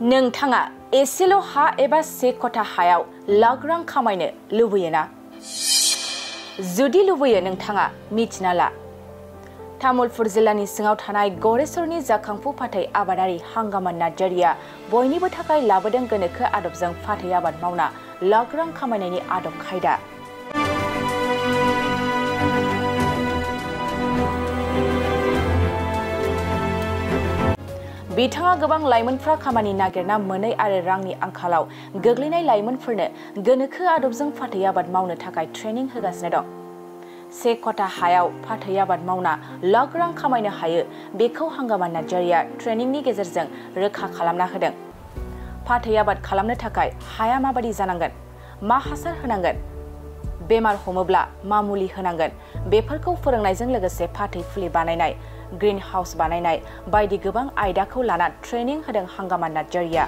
नोंथाङा एसेल' हा एबा से कथा हायाव लाख रां खामायनो लुबैयोना? जुदि लुबैयो नोंथाङा मिथिना ला। तामुलपुर जिल्लानि सिङाव थानाय गरेसरनि जाखांफु फाथै आबादारि हांगामा नार्जारिया बयनिबो थाखाय लाबोदों गोनोखो आदबजों फाथै आबाद मावना लाख रां खामायनायनि आदब खायदा। बिथाङा गोबां लाइमोनफ्रा खामानि नागिरना मोनै आरो रांनि आंखालाव गोग्लैनाय लाइमोनफोरनो गोनोखो आदबजों फाथै आबाद मावनो थाखाय ट्रेनिं होगासिनो दं। से कथा हायाव फाथै आबाद मावना लाख रां खामायनो हायो बेखौ हांगामा नार्जारिया ट्रेनिंनि गेजेरजों रोखा खालामना होदों। फाथै आबाद खालामनो थाखाय हाया माबादि जानांगोन, मा हासार होनांगोन, बेमार हमोब्ला मा मुलि होनांगोन, बेफोरखौ फोरोंनायजों लोगोसे फाथै फुलि बानायनाय, ग्रीन हाउस बानायनाय बायदि गोबां आयदाखौ लाना ट्रेनिं होदों हांगामा नार्जारिया।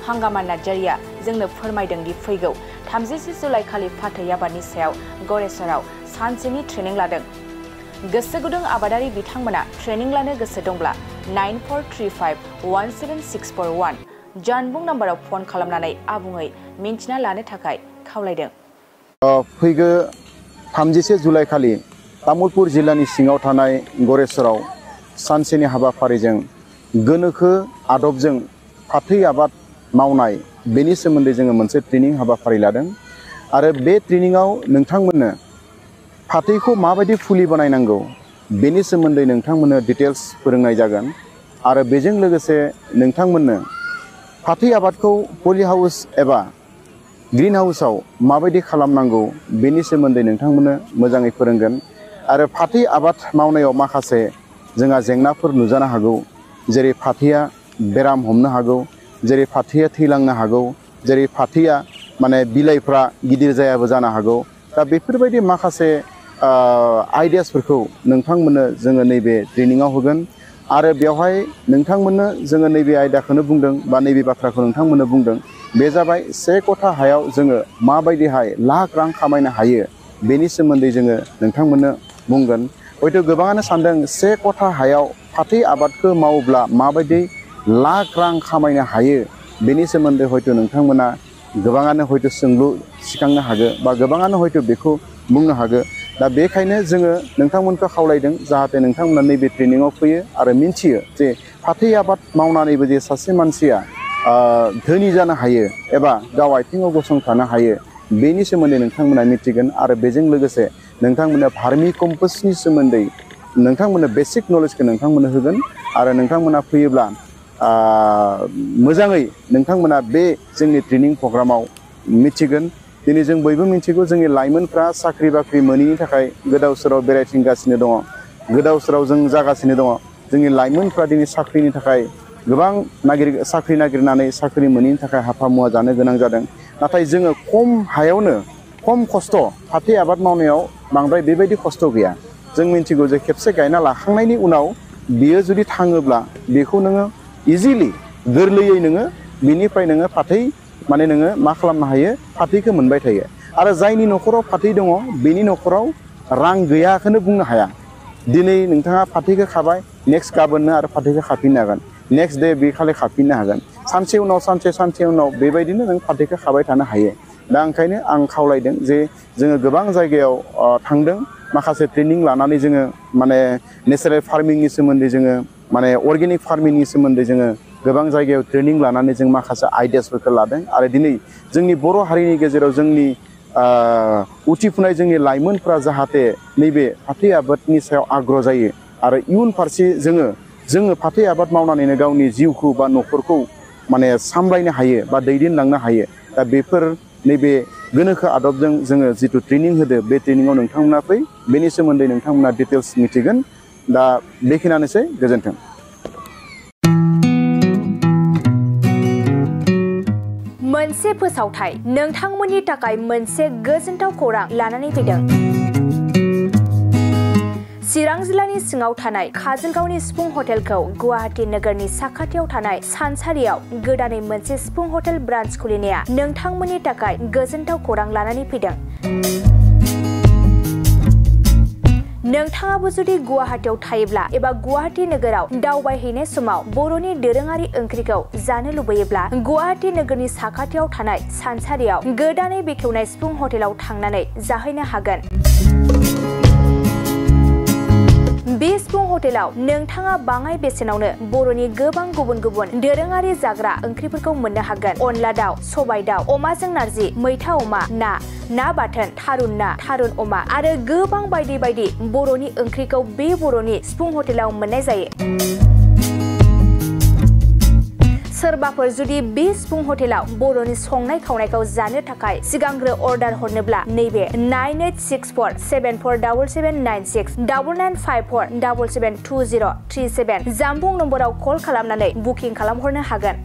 हांगामा नार्जारिया जोंनो फोरमायदों दि फैगौ 30 जुलाइ खालि फाथै आबादनि सायाव गरेसराव सानसेनि ट्रेनिं लादों। गोसो गुदुं आबादारि बिथांमोना ट्रेनिं लानो गोसो दंब्ला 9435176141 जानबुं नाम्बाराव फन खालामनानै आबुङै मिन्थिना लानो थाखाय खावलायदों। फैगौ 30 जुलाइ खालि तामुलपुर जिल्लानि सिङाव थानाय गरेसराव सानसेनि हाबाफारिजों गोनोखो आदबजों फाथै आबाद मावनाय बेनि सोमोन्दै जोङो मोनसे ट्रेनिं हाबाफारि लादों आरो बे ट्रेनिंआव नोंथांमोननो फाथैखौ माबायदि फुलि बानायनांगौ बेनि सोमोन्दै नोंथांमोननो डिटेल्स फोरोंनाय जागोन आरो बेजों लोगोसे नोंथांमोननो फाथै आबादखौ पलि हाउस एबा ग्रीन हाउसआव माबायदि खालामनांगौ बेनि सोमोन्दै नोंथांमोननो मोजाङै फोरोंगोन आरो फाथै आबाद मावनायाव माखासे जोंहा जेंनाफोर नुजानो हागौ, जेरै फाथैया बेराम हमनो हागौ, जेरै फाथैया थैलांनो हागौ, जेरै फाथैया बिलाइफ्रा गिदिर जायाबो जानो हागौ। दा बेफोरबायदि माखासे आइडियासफोरखौ नोंथांमोननो जोङो नैबे ट्रेनिंआव होगोन आरो बेवहाय नोंथांमोननो जोङो नैबे आयदाखौनो बुंदों बा नैबे बाथ्राखौ नोंथांमोननो बुंदों। बे जाबाय से कथा हायाव जोङो माबायदिहाय लाख रां खामायनो हायो बेनि सोमोन्दै जोङो नोंथांमोननो बुंगोन। हयथ' गोबाङानो सानदों से कथा हायाव फाथै आबादखौ मावोब्ला माबायदि लाख रां खामायनो हायो बेनि सोमोन्दै हयथ' नोंथांमोना गोबाङानो हयथ' सोंलु सिखांनो हागौ बा गोबाङानो हयथ' बेखौ बुंनो हागौ। दा बेखायनो जोङो नोंथांमोनखौ खावलायदों जाहाथे नोंथांमोना नैबे ट्रेनिंआव फैयो आरो मिन्थियो जे फाथै आबाद मावनानैबो जे सासे मानसिया धोनि जानो हायो एबा गाव आथिङाव गसंथानो हायो बेनि सोमोन्दै नोंथांमोना मिथिगोन आरो बेजों लोगोसे नोंथांमोना भार्मि कम्पस्टनि सोमोन्दै नोंथांमोननो बेसिक नलेजखौ नोंथांमोननो होगोन आरो नोंथांमोना फैयोब्ला मोजाङै नोंथांमोना बे जोंनि ट्रेनिं प्रग्रामाव मिथिगोन। दिनै जों बयबो मिथिगौ जोंनि लाइमोनफ्रा साख्रि बाख्रि मोनैनि थाखाय गोदाव सोराव बेरायथिंगासिनो दङ, गोदाव सोराव जों जागासिनो दङ। जोंनि लाइमोनफ्रा दिनै साख्रिनि थाखाय गोबां साख्रि नागिरनानै साख्रि मोनैनि थाखाय हाफा मुवा जानो गोनां जादों। नाथाय जोङो खम हायावनो खम खस्थ' फाथै आबाद मावनायाव बांद्राय बेबायदि खस्थ' गैया। जों मिथिगौ जे खेबसे गायना लाखांनायनि उनाव बियो जुदि थाङोब्ला बेखौ नोङो इजिलि गोरलैयै नोङो बिनिफ्राय नोङो फाथै नोङो मा खालामनो हायो, फाथैखौ मोनबाय थायो। आरो जायनि न'खराव फाथै दङ बेनि न'खराव रां गैयाखौनो बुंनो हाया। दिनै नोंथाङा फाथैखौ खाबाय, नेक्स्ट गाबोननो आरो फाथैखौ खाफिननो हागोन, नेक्स्ट डे बे खालि खाफिननो हागोन, सानसे उनाव सानसे उनाव बेबायदिनो नों फाथैखौ खाबाय थानो हायो। दा ओंखायनो आं खावलायदों जे जोङो गोबां जायगायाव थांदों, माखासे ट्रेनिं लानानै जोङो नेचारेल फार्मिंनि सोमोन्दै जोङो अर्गेनिक फार्मिंनि सोमोन्दै जोङो गोबां जायगायाव ट्रेनिं लानानै जों माखासे आइडियासफोरखौ लादों आरो दिनै जोंनि बर' हारिनि गेजेराव जोंनि उथिफुनाय जोंनि लाइमोनफ्रा जाहाथे नैबे फाथै आबादनि सायाव आग्रह जायो आरो इयुन फारसे जोङो फाथै आबाद मावनानैनो गावनि जिउखौ बा न'खरखौ सामलायनो हायो बा दैदेनलांनो हायो। दा बेफोर नैबे गोनोखो आदबजों जोङो जिथु ट्रेनिं होदो बे ट्रेनिंआव नोंथांमोना फै, बेनि सोमोन्दै नोंथांमोना डिटेल्स मिथिगोन। दा बेखिनियानोसै, गोजोन्थों। मोनसे फोसावथाय नोंथांमोननि थाखाय मोनसे गोजोनथाव खौरां लानानै फैदों। चिरां जिल्लानि सिङाव थानाय काजलगावनि सिफुं हटेलखौ गुवाहाटी नोगोरनि साखाथियाव थानाय सानसारियाव गोदानै मोनसे सिफुं हटेल ब्रान्च खुलिनाया नोंथांमोननि थाखाय गोजोनथाव खौरां लानानै फैदों। नोंथाङाबो जुदि गुवाहाटीयाव थायोब्ला एबा गुवाहाटी नोगोराव दावबायहैनाय समाव बर'नि दोरोङारि ओंख्रिखौ जानो लुबैयोब्ला गुवाहाटी नोगोरनि साखाथियाव थानाय सानसारियाव गोदानै बेखेवनाय सिफुं हटेलाव थांनानै जाहैनो हागोन। बे सिफुं हटेलाव नोंथाङा बाङाय बेसेनावनो बर'नि गोबां गुबुन गुबुन दोरोङारि जाग्रा ओंख्रिफोरखौ मोननो हागोन। अनला दाउ, सबाय दाउ, अमाजों नारजि, मैथा अमा, ना बाथोन, थारुन अमा आरो गोबां बायदि बायदि बर'नि ओंख्रिखौ बे बर'नि सिफुं हटेलाव मोननाय जायो। सोरबाफोर जुदि बे सिफुं हटेलाव बर'नि संनाय खावनायखौ जानो थाखाय सिगांग्रो अर्डार हरनोब्ला नैबे 9864747796 9954772037 जामबुं नम्बराव कल खालामनानै बुकिं खालामहरनो हागोन।